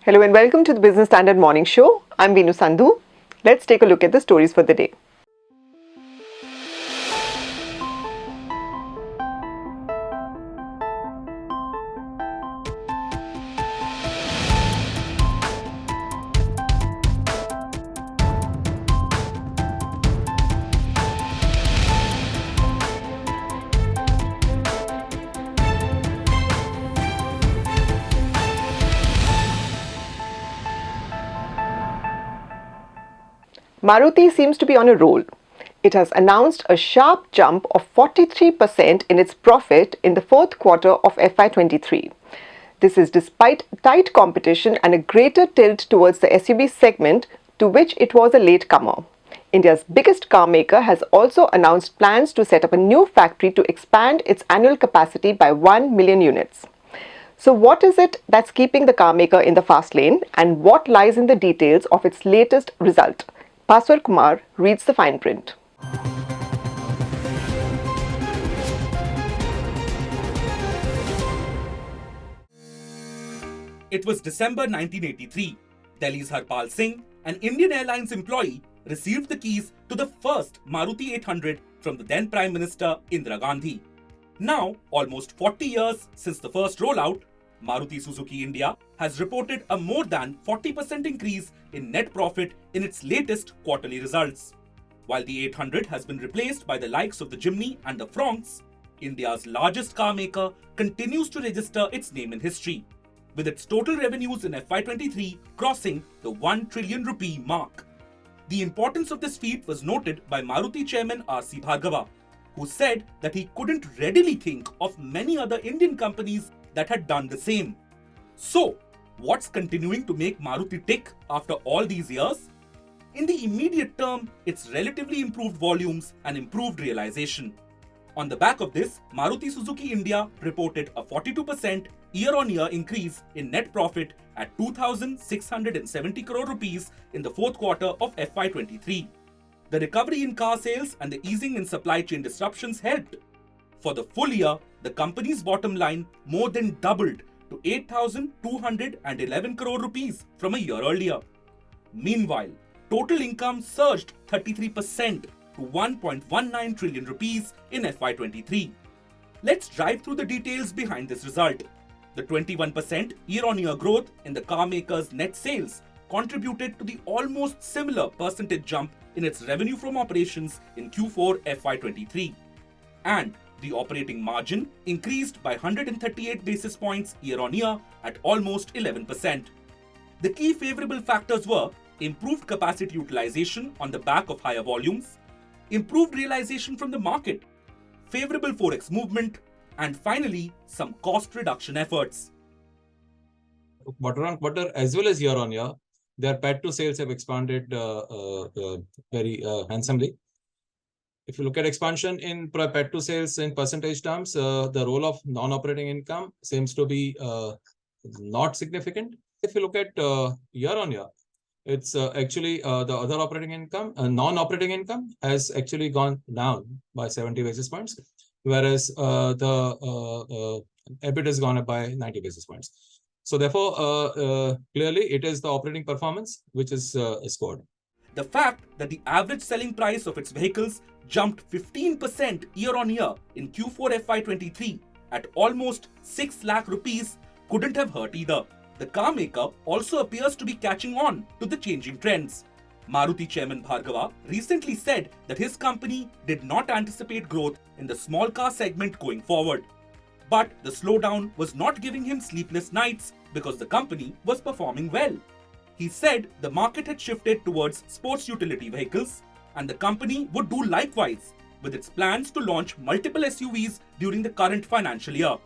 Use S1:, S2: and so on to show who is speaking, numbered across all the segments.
S1: Hello and welcome to the Business Standard Morning Show. I'm Vinu Sandhu. Let's take a look at the stories for the day. Maruti seems to be on a roll. It has announced a sharp jump of 43% in its profit in the fourth quarter of FY23. This is despite tight competition and a greater tilt towards the SUV segment, to which it was a latecomer. India's biggest car maker has also announced plans to set up a new factory to expand its annual capacity by 1 million units. So, what is it that's keeping the car maker in the fast lane, and what lies in the details of its latest result? Paswar Kumar reads the fine print.
S2: It was December 1983. Delhi's Harpal Singh, an Indian Airlines employee, received the keys to the first Maruti 800 from the then Prime Minister Indira Gandhi. Now, almost 40 years since the first rollout, Maruti Suzuki India has reported a more than 40% increase in net profit in its latest quarterly results. While the 800 has been replaced by the likes of the Jimny and the Fronx, India's largest car maker continues to register its name in history, with its total revenues in FY23 crossing the 1 trillion rupee mark. The importance of this feat was noted by Maruti chairman R.C. Bhargava, who said that he couldn't readily think of many other Indian companies that had done the same. So, what's continuing to make Maruti tick after all these years? In the immediate term, it's relatively improved volumes and improved realization. On the back of this, Maruti Suzuki India reported a 42% year-on-year increase in net profit at 2,670 crore rupees in the fourth quarter of FY23. The recovery in car sales and the easing in supply chain disruptions helped. For the full year, the company's bottom line more than doubled to 8,211 crore rupees from a year earlier. Meanwhile, total income surged 33% to 1.19 trillion rupees in FY23. Let's drive through the details behind this result. The 21% year-on-year growth in the car maker's net sales contributed to the almost similar percentage jump in its revenue from operations in Q4 FY23. And the operating margin increased by 138 basis points year-on-year at almost 11%. The key favorable factors were improved capacity utilization on the back of higher volumes, improved realization from the market, favorable forex movement, and finally, some cost reduction efforts.
S3: Quarter on quarter as well as year on year, their PAT to sales have expanded very handsomely. If you look at expansion in PAT to sales in percentage terms, the role of non-operating income seems to be not significant. If you look at year on year, it's actually the other operating income, non-operating income has actually gone down by 70 basis points, whereas the EBIT has gone up by 90 basis points. So therefore, clearly it is the operating performance which is scored.
S2: The fact that the average selling price of its vehicles jumped 15% year-on-year in Q4 FY23 at almost 6 lakh rupees couldn't have hurt either. The car maker also appears to be catching on to the changing trends. Maruti chairman Bhargava recently said that his company did not anticipate growth in the small car segment going forward. But the slowdown was not giving him sleepless nights because the company was performing well. He said the market had shifted towards sports utility vehicles and the company would do likewise with its plans to launch multiple SUVs during the current financial year.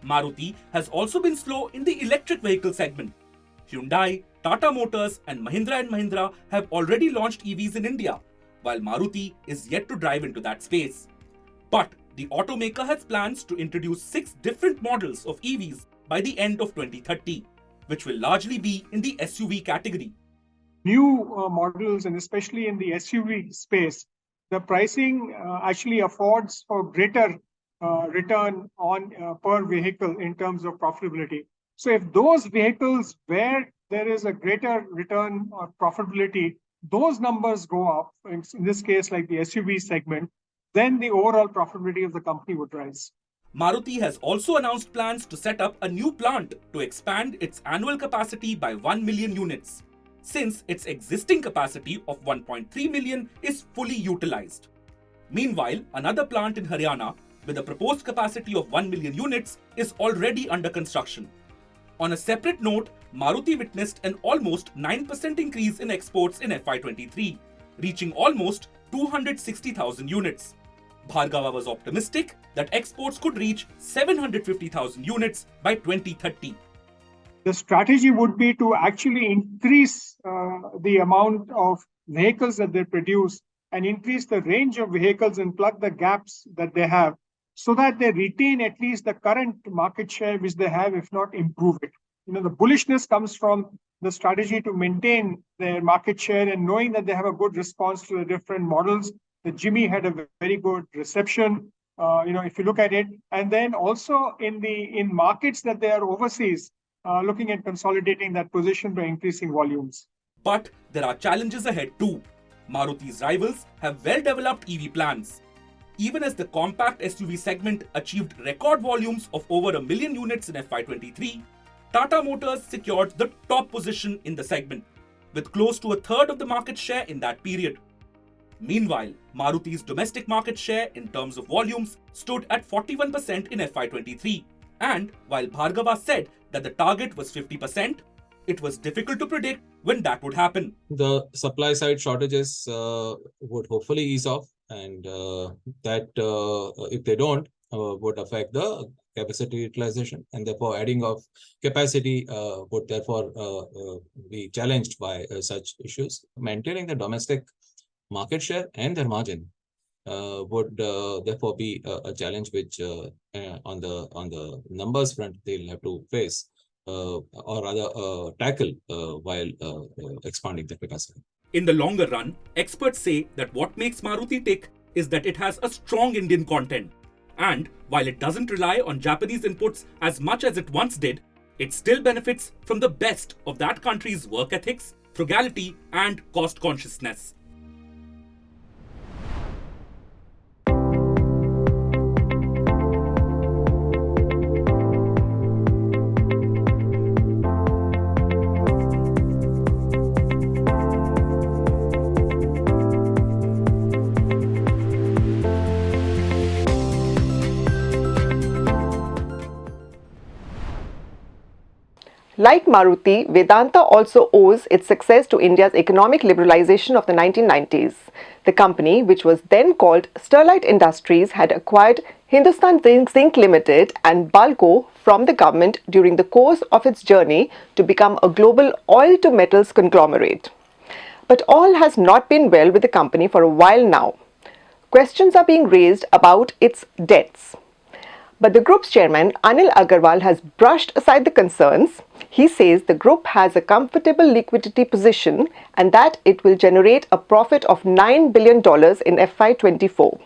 S2: Maruti has also been slow in the electric vehicle segment. Hyundai, Tata Motors and Mahindra have already launched EVs in India, while Maruti is yet to drive into that space. But the automaker has plans to introduce 6 different models of EVs by the end of 2030, which will largely be in the SUV category.
S4: New models, and especially in the SUV space, the pricing actually affords for greater return on per vehicle in terms of profitability. So if those vehicles where there is a greater return or profitability, those numbers go up, in this case, like the SUV segment, then the overall profitability of the company would rise.
S2: Maruti has also announced plans to set up a new plant to expand its annual capacity by 1 million units, since its existing capacity of 1.3 million is fully utilized. Meanwhile, another plant in Haryana with a proposed capacity of 1 million units is already under construction. On a separate note, Maruti witnessed an almost 9% increase in exports in FY23, reaching almost 260,000 units. Bhargava was optimistic that exports could reach 750,000 units by 2030.
S4: The strategy would be to actually increase the amount of vehicles that they produce and increase the range of vehicles and plug the gaps that they have so that they retain at least the current market share which they have, if not improve it. The bullishness comes from the strategy to maintain their market share and knowing that they have a good response to the different models. The Jimmy had a very good reception, if you look at it. And then also in markets that they are overseas, looking at consolidating that position by increasing volumes.
S2: But there are challenges ahead too. Maruti's rivals have well-developed EV plans. Even as the compact SUV segment achieved record volumes of over 1 million units in FY23, Tata Motors secured the top position in the segment, with close to a third of the market share in that period. Meanwhile, Maruti's domestic market share in terms of volumes stood at 41% in FY23. And while Bhargava said that the target was 50%, it was difficult to predict when that would happen.
S3: The supply side shortages would hopefully ease off, and that if they don't, would affect the capacity utilization, and therefore adding of capacity would therefore be challenged by such issues. Maintaining the domestic market share and their margin would therefore be a challenge which on the numbers front they'll have to face or rather tackle while expanding the capacity.
S2: In the longer run, experts say that what makes Maruti tick is that it has a strong Indian content. And while it doesn't rely on Japanese inputs as much as it once did, it still benefits from the best of that country's work ethics, frugality, and cost consciousness.
S1: Like Maruti, Vedanta also owes its success to India's economic liberalization of the 1990s. The company, which was then called Sterlite Industries, had acquired Hindustan Zinc Limited and Balco from the government during the course of its journey to become a global oil-to-metals conglomerate. But all has not been well with the company for a while now. Questions are being raised about its debts. But the group's chairman, Anil Agarwal, has brushed aside the concerns. He says the group has a comfortable liquidity position and that it will generate a profit of $9 billion in FY24.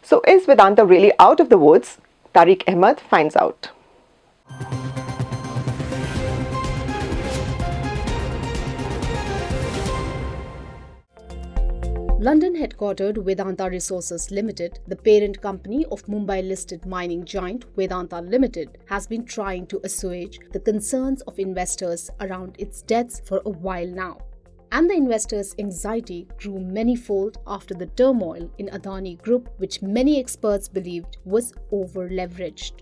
S1: So is Vedanta really out of the woods? Tariq Ahmed finds out.
S5: London-headquartered Vedanta Resources Limited, the parent company of Mumbai-listed mining giant Vedanta Limited, has been trying to assuage the concerns of investors around its debts for a while now. And the investors' anxiety grew manyfold after the turmoil in Adani Group, which many experts believed was over-leveraged.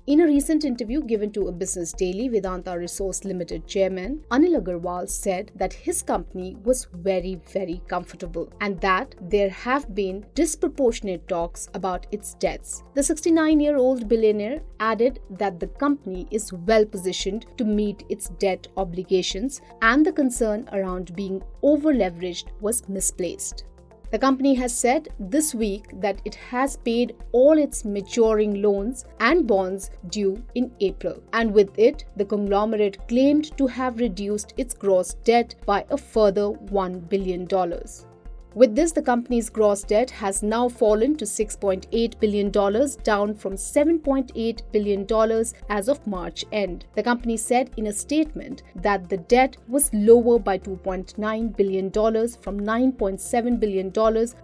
S5: In a recent interview given to a business daily, Vedanta Resource Limited chairman Anil Agarwal said that his company was very, very comfortable and that there have been disproportionate talks about its debts. The 69-year-old billionaire added that the company is well positioned to meet its debt obligations and the concern around being over-leveraged was misplaced. The company has said this week that it has paid all its maturing loans and bonds due in April, and with it, the conglomerate claimed to have reduced its gross debt by a further $1 billion. With this, the company's gross debt has now fallen to $6.8 billion, down from $7.8 billion as of March end. The company said in a statement that the debt was lower by $2.9 billion from $9.7 billion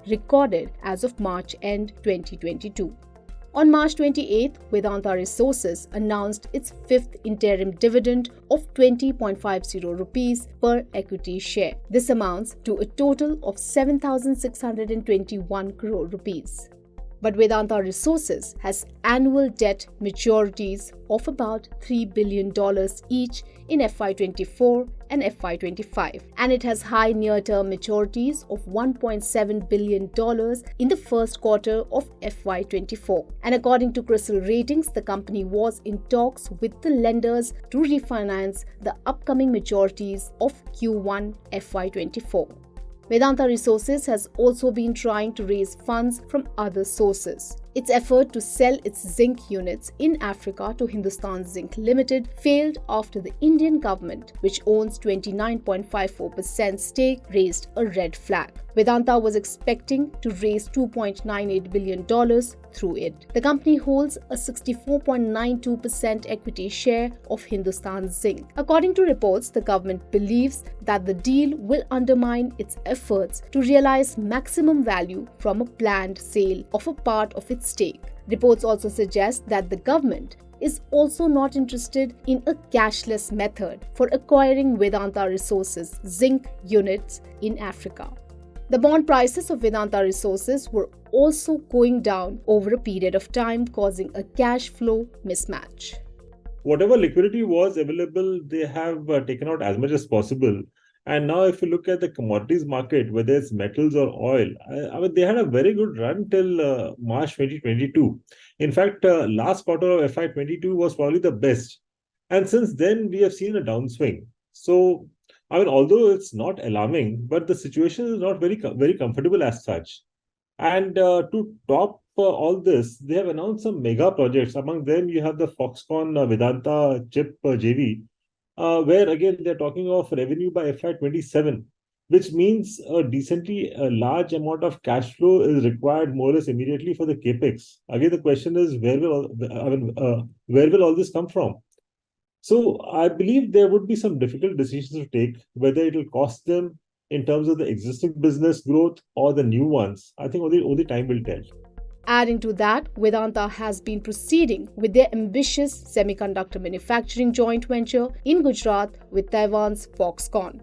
S5: recorded as of March end 2022. On March 28th, Vedanta Resources announced its fifth interim dividend of 20.50 rupees per equity share. This amounts to a total of 7,621 crore rupees. But Vedanta Resources has annual debt maturities of about $3 billion each in FY24 and FY25, and it has high near-term maturities of $1.7 billion in the first quarter of FY24. And according to CRISIL Ratings, the company was in talks with the lenders to refinance the upcoming maturities of Q1 FY24. Vedanta Resources has also been trying to raise funds from other sources. Its effort to sell its zinc units in Africa to Hindustan Zinc Limited failed after the Indian government, which owns 29.54% stake, raised a red flag. Vedanta was expecting to raise $2.98 billion through it. The company holds a 64.92% equity share of Hindustan Zinc. According to reports, the government believes that the deal will undermine its efforts to realize maximum value from a planned sale of a part of its stake. Reports also suggest that the government is also not interested in a cashless method for acquiring Vedanta Resources zinc units in Africa. The bond prices of Vedanta Resources were also going down over a period of time, causing a cash flow mismatch.
S6: Whatever liquidity was available, they have taken out as much as possible. And now if you look at the commodities market, whether it's metals or oil, I mean, they had a very good run till March 2022. In fact, last quarter of FY22 was probably the best. And since then, we have seen a downswing. So, I mean, although it's not alarming, but the situation is not very comfortable as such. And to top all this, they have announced some mega projects. Among them, you have the Foxconn Vedanta chip JV, where again they're talking of revenue by FY27, which means a decently large amount of cash flow is required more or less immediately for the capex. Again, the question is where will all this come from? So I believe there would be some difficult decisions to take, whether it will cost them in terms of the existing business growth or the new ones. I think only time will tell.
S5: Adding to that, Vedanta has been proceeding with their ambitious semiconductor manufacturing joint venture in Gujarat with Taiwan's Foxconn.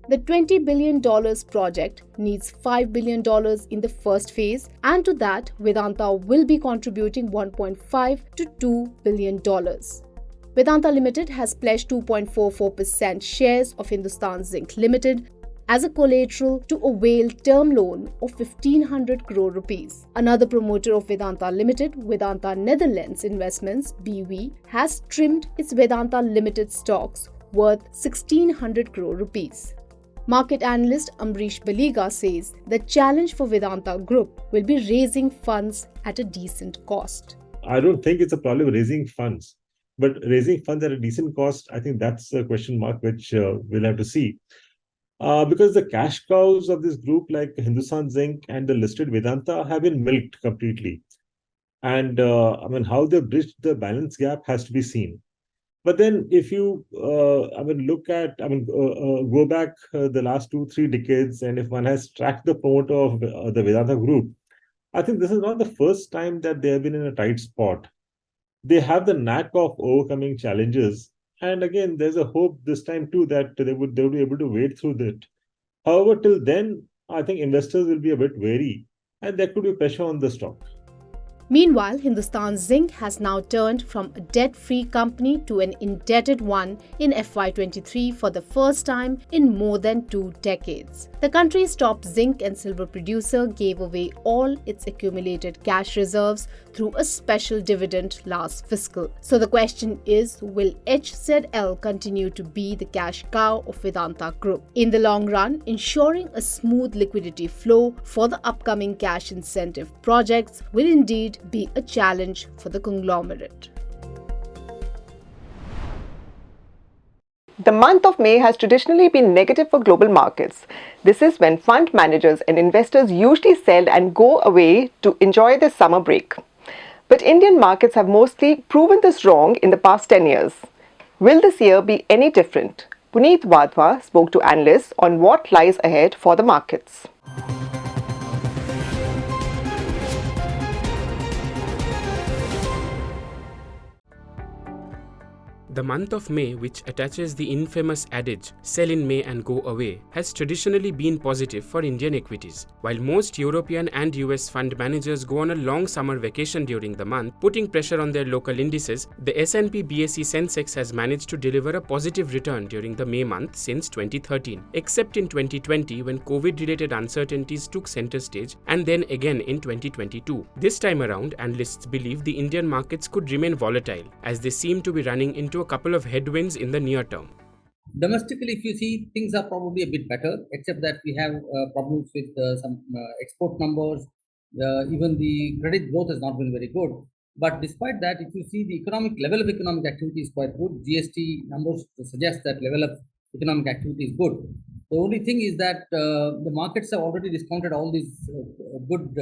S5: The $20 billion project needs $5 billion in the first phase, and to that, Vedanta will be contributing $1.5 to $2 billion. Vedanta Limited has pledged 2.44% shares of Hindustan Zinc Limited as a collateral to a whale term loan of 1,500 crore rupees. Another promoter of Vedanta Limited, Vedanta Netherlands Investments (BV), has trimmed its Vedanta Limited stocks worth 1,600 crore rupees. Market analyst Amrish Baliga says the challenge for Vedanta Group will be raising funds at a decent cost.
S6: I don't think it's a problem raising funds, but raising funds at a decent cost, I think that's a question mark which we'll have to see. Because the cash cows of this group like Hindustan Zinc and the listed Vedanta have been milked completely. And I mean, how they bridged the balance gap has to be seen. But then if you, look at, go back the last 2-3 decades, and if one has tracked the promoter of the Vedanta group, I think this is not the first time that they have been in a tight spot. They have the knack of overcoming challenges. And again, there's a hope this time too that they would be able to wade through that. However, till then, I think investors will be a bit wary and there could be pressure on the stock.
S5: Meanwhile, Hindustan Zinc has now turned from a debt-free company to an indebted one in FY23 for the first time in more than 2 decades. The country's top zinc and silver producer gave away all its accumulated cash reserves through a special dividend last fiscal. So the question is, will HZL continue to be the cash cow of Vedanta Group? In the long run, ensuring a smooth liquidity flow for the upcoming cash incentive projects will indeed be a challenge for the conglomerate.
S1: The month of May has traditionally been negative for global markets. This is when fund managers and investors usually sell and go away to enjoy their summer break. But Indian markets have mostly proven this wrong in the past 10 years. Will this year be any different? Puneet Wadhwa spoke to analysts on what lies ahead for the markets.
S7: The month of May, which attaches the infamous adage, sell in May and go away, has traditionally been positive for Indian equities. While most European and US fund managers go on a long summer vacation during the month, putting pressure on their local indices, the S&P BSE Sensex has managed to deliver a positive return during the May month since 2013, except in 2020 when COVID-related uncertainties took center stage, and then again in 2022. This time around, analysts believe the Indian markets could remain volatile, as they seem to be running into a couple of headwinds in the near term.
S8: Domestically, if you see, things are probably a bit better, except that we have problems with some export numbers. Even the credit growth has not been very good. But despite that, if you see, the economic level of economic activity is quite good. GST numbers suggest that level of economic activity is good. The only thing is that the markets have already discounted all these good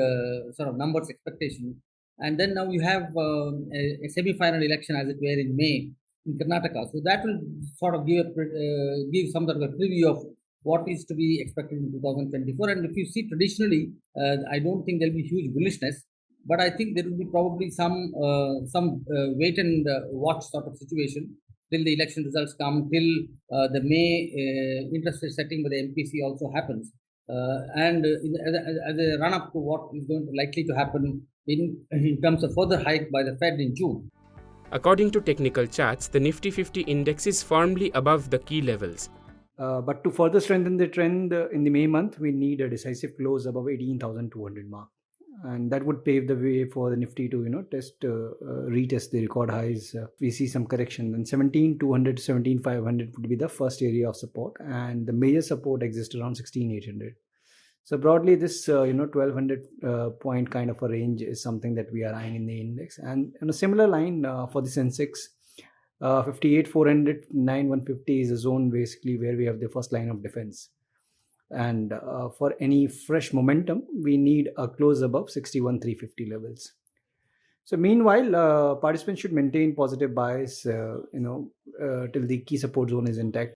S8: sort of numbers expectation. And then now you have a semi-final election, as it were, in May in Karnataka. So that will sort of give some sort of a preview of what is to be expected in 2024. And if you see traditionally, I don't think there'll be huge bullishness, but I think there will be probably some wait and watch sort of situation till the election results come, till the May interest rate setting by the MPC also happens. And as a run-up to what is going to likely to happen in terms of further hike by the Fed in June.
S7: According to technical charts, the Nifty 50 index is firmly above the key levels.
S9: But to further strengthen the trend in the May month, we need a decisive close above 18,200 mark. And that would pave the way for the Nifty to, retest the record highs. We see some correction. Then 17,200 to 17,500 would be the first area of support. And the major support exists around 16,800. So broadly, this 1200 point kind of a range is something that we are eyeing in the index. And on a similar line for the Sensex, 58,400, 9,150 is a zone basically where we have the first line of defense. And for any fresh momentum, we need a close above 61,350 levels. So meanwhile, participants should maintain positive bias, till the key support zone is intact.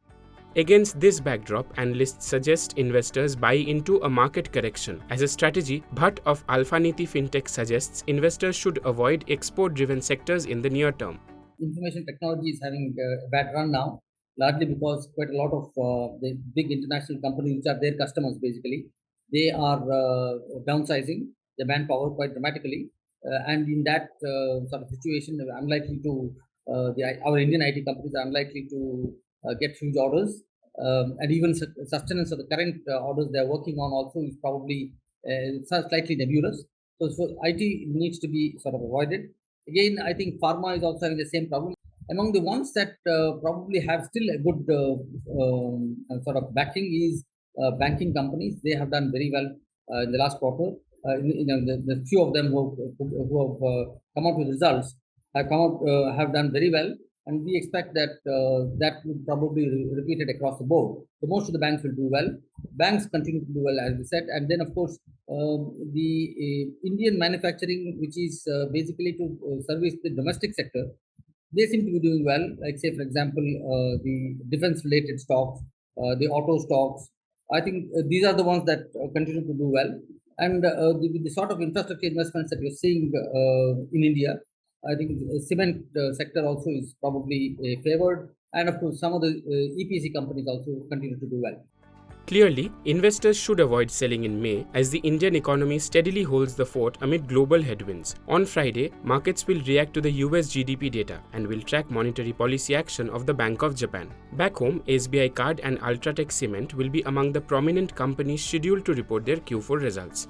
S7: Against this backdrop, analysts suggest investors buy into a market correction. As a strategy, Bhatt of Alphaniti Fintech suggests investors should avoid export-driven sectors in the near term.
S8: Information technology is having a bad run now, largely because quite a lot of the big international companies, which are their customers basically, they are downsizing the manpower quite dramatically. And in that sort of situation, unlikely to our Indian IT companies are unlikely to get huge orders, and even sustenance of the current orders they're working on also is probably slightly nebulous. So IT needs to be sort of avoided. Again, I think pharma is also having the same problem. Among the ones that probably have still a good sort of backing is banking companies. They have done very well in the last quarter. The few of them who have come out with results have done very well. And we expect that that will probably be repeated across the board. So most of the banks will do well. Banks continue to do well, as we said. And then, of course, the Indian manufacturing, which is basically to service the domestic sector, they seem to be doing well. Like, say, for example, the defense-related stocks, the auto stocks. I think these are the ones that continue to do well. And the sort of infrastructure investments that we're seeing in India, I think the cement sector also is probably favored. And of course, some of the EPC companies also continue to do well.
S7: Clearly, investors should avoid selling in May as the Indian economy steadily holds the fort amid global headwinds. On Friday, markets will react to the US GDP data and will track monetary policy action of the Bank of Japan. Back home, SBI Card and Ultratech Cement will be among the prominent companies scheduled to report their Q4 results.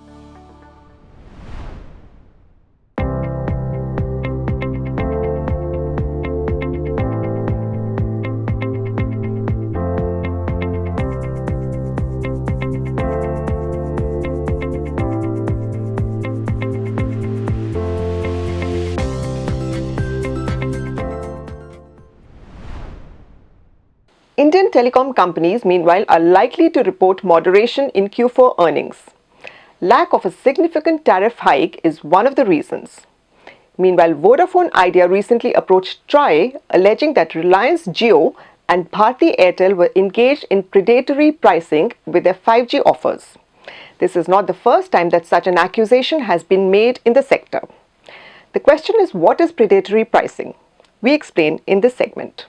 S1: telecom companies, meanwhile, are likely to report moderation in Q4 earnings. Lack of a significant tariff hike is one of the reasons. Meanwhile, Vodafone Idea recently approached TRAI, alleging that Reliance Jio and Bharti Airtel were engaged in predatory pricing with their 5G offers. This is not the first time that such an accusation has been made in the sector. The question is, what is predatory pricing? We explain in this segment.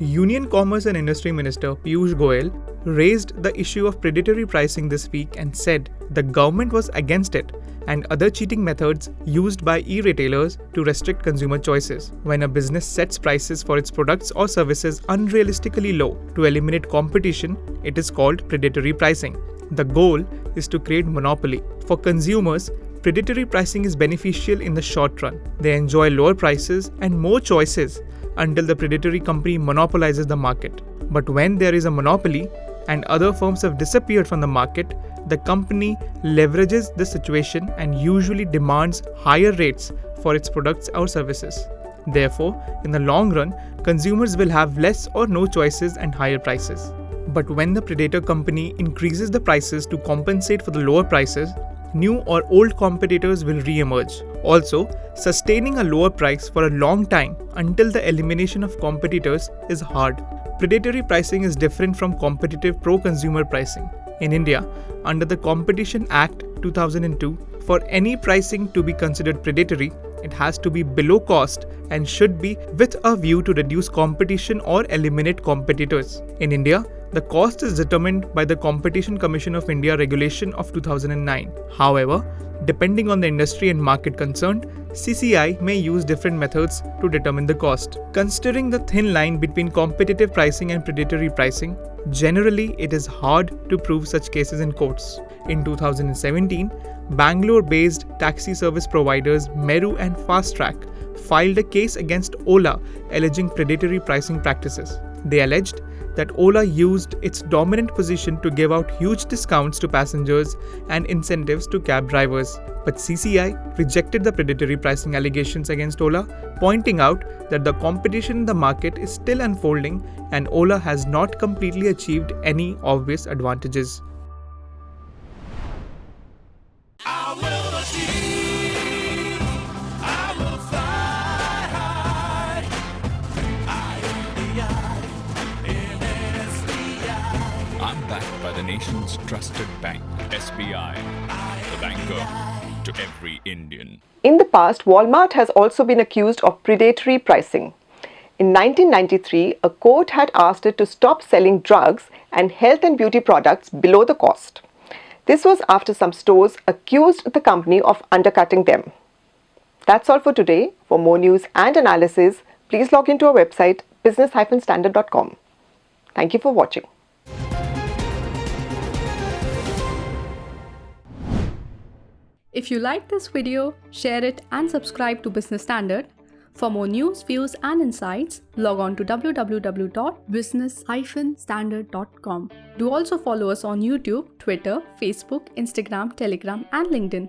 S10: Union Commerce and Industry Minister Piyush Goyal raised the issue of predatory pricing this week and said the government was against it and other cheating methods used by e-retailers to restrict consumer choices. When a business sets prices for its products or services unrealistically low to eliminate competition, it is called predatory pricing. The goal is to create monopoly. For consumers, predatory pricing is beneficial in the short run. They enjoy lower prices and more choices until the predatory company monopolizes the market. But when there is a monopoly and other firms have disappeared from the market, the company leverages the situation and usually demands higher rates for its products or services. Therefore, in the long run, consumers will have less or no choices and higher prices. But when the predator company increases the prices to compensate for the lower prices, new or old competitors will re-emerge. Also, sustaining a lower price for a long time until the elimination of competitors is hard. Predatory pricing is different from competitive pro-consumer pricing. In India, under the Competition Act 2002, for any pricing to be considered predatory, it has to be below cost and should be with a view to reduce competition or eliminate competitors. In India, the cost is determined by the Competition Commission of India Regulation of 2009. However, depending on the industry and market concerned, CCI may use different methods to determine the cost. Considering the thin line between competitive pricing and predatory pricing, generally it is hard to prove such cases in courts. In 2017, Bangalore-based taxi service providers Meru and Fast Track filed a case against Ola alleging predatory pricing practices. They alleged that Ola used its dominant position to give out huge discounts to passengers and incentives to cab drivers. But CCI rejected the predatory pricing allegations against Ola, pointing out that the competition in the market is still unfolding and Ola has not completely achieved any obvious advantages.
S11: I'm backed by the nation's trusted bank, SBI, the banker to every Indian.
S1: In the past, Walmart has also been accused of predatory pricing. In 1993, a court had asked it to stop selling drugs and health and beauty products below the cost. This was after some stores accused the company of undercutting them. That's all for today. For more news and analysis, please log into our website business-standard.com. Thank you for watching.
S12: If you like this video, share it and subscribe to Business Standard. For more news, views and insights, log on to www.business-standard.com. Do also follow us on YouTube, Twitter, Facebook, Instagram, Telegram and LinkedIn.